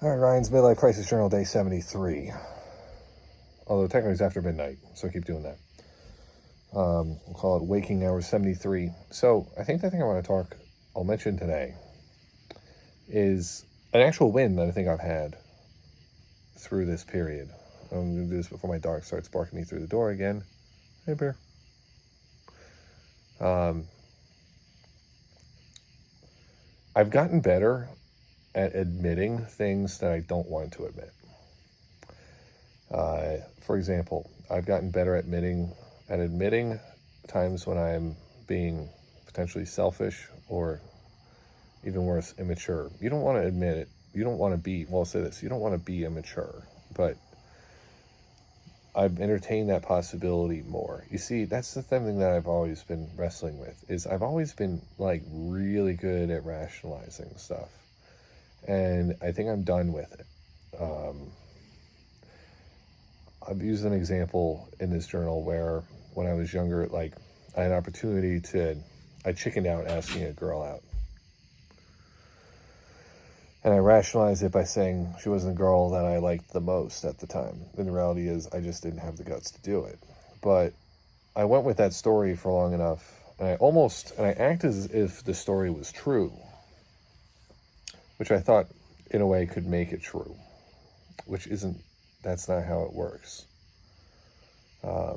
All right, Ryan's Midlife Crisis Journal, day 73. Although technically it's after midnight, so keep doing that. We'll call it Waking Hours 73. So I think the thing I'll mention today is an actual win that I think I've had through this period. I'm going to do this before my dog starts barking me through the door again. Hey, Bear. I've gotten better at admitting things that I don't want to admit. For example, I've gotten better at admitting times when I'm being potentially selfish or even worse, immature. You don't want to admit it. You don't want to be, well, I'll say this, you don't want to be immature, but I've entertained that possibility more. You see, that's the thing that I've always been wrestling with, is I've always been like really good at rationalizing stuff. And I think I'm done with it. I've used an example in this journal where when I was younger, like I had an opportunity I chickened out asking a girl out. And I rationalized it by saying she wasn't the girl that I liked the most at the time. And the reality is I just didn't have the guts to do it. But I went with that story for long enough, and I acted as if the story was true, which I thought in a way could make it true, that's not how it works. I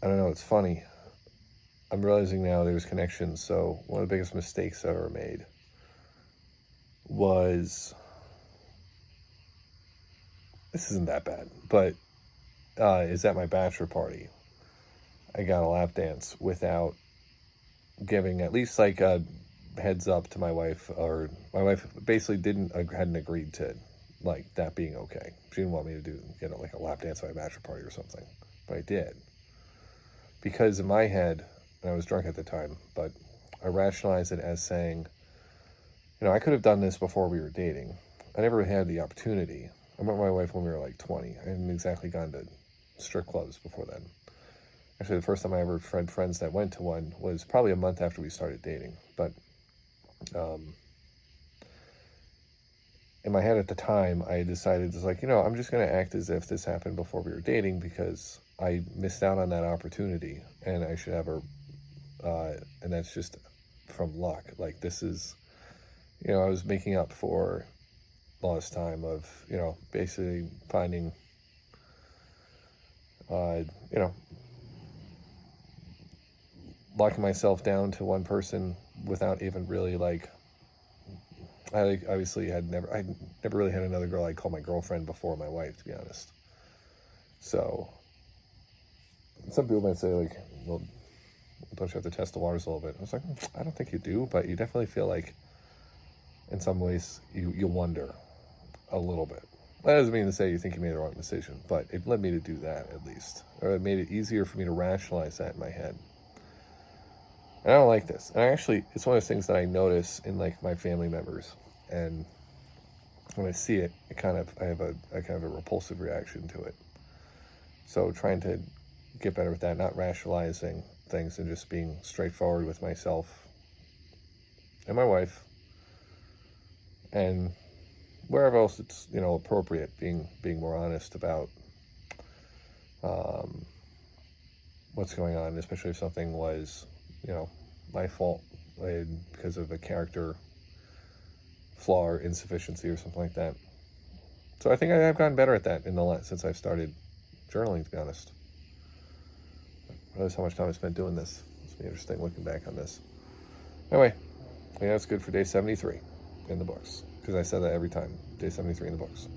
don't know, it's funny. I'm realizing now there's connections. So one of the biggest mistakes I ever made was, this isn't that bad, but is at my bachelor party, I got a lap dance without giving at least like a heads up to my wife, or my wife basically hadn't agreed to like that being okay. She didn't want me to like a lap dance at my bachelor party or something, but I did. Because in my head, and I was drunk at the time, but I rationalized it as saying, I could have done this before we were dating. I never had the opportunity. I met my wife when we were like 20. I hadn't exactly gone to strip clubs before then. Actually, the first time I ever had friends that went to one was probably a month after we started dating. But in my head at the time, I decided, I'm just going to act as if this happened before we were dating because I missed out on that opportunity, and I should have her, and that's just from luck. Like, this is, I was making up for lost time of, basically finding, locking myself down to one person without even really I obviously I never really had another girl I'd call my girlfriend before my wife, to be honest. So some people might say well, don't you have to test the waters a little bit? I was like, I don't think you do, but you definitely feel like in some ways you wonder a little bit. That doesn't mean to say you think you made the wrong decision, but it led me to do that at least. Or it made it easier for me to rationalize that in my head. And I don't like this. And it's one of those things that I notice in like my family members. And when I see it, I have a repulsive reaction to it. So trying to get better with that, not rationalizing things and just being straightforward with myself and my wife, and wherever else it's appropriate, being more honest about what's going on, especially if something was my fault because of a character flaw or insufficiency or something like that. So I think I've gotten better at that since I've started journaling, to be honest. I realize how much time I spent doing this. It's been interesting looking back on this. Anyway, that's good for day 73 in the books, because I said that every time. Day 73 in the books.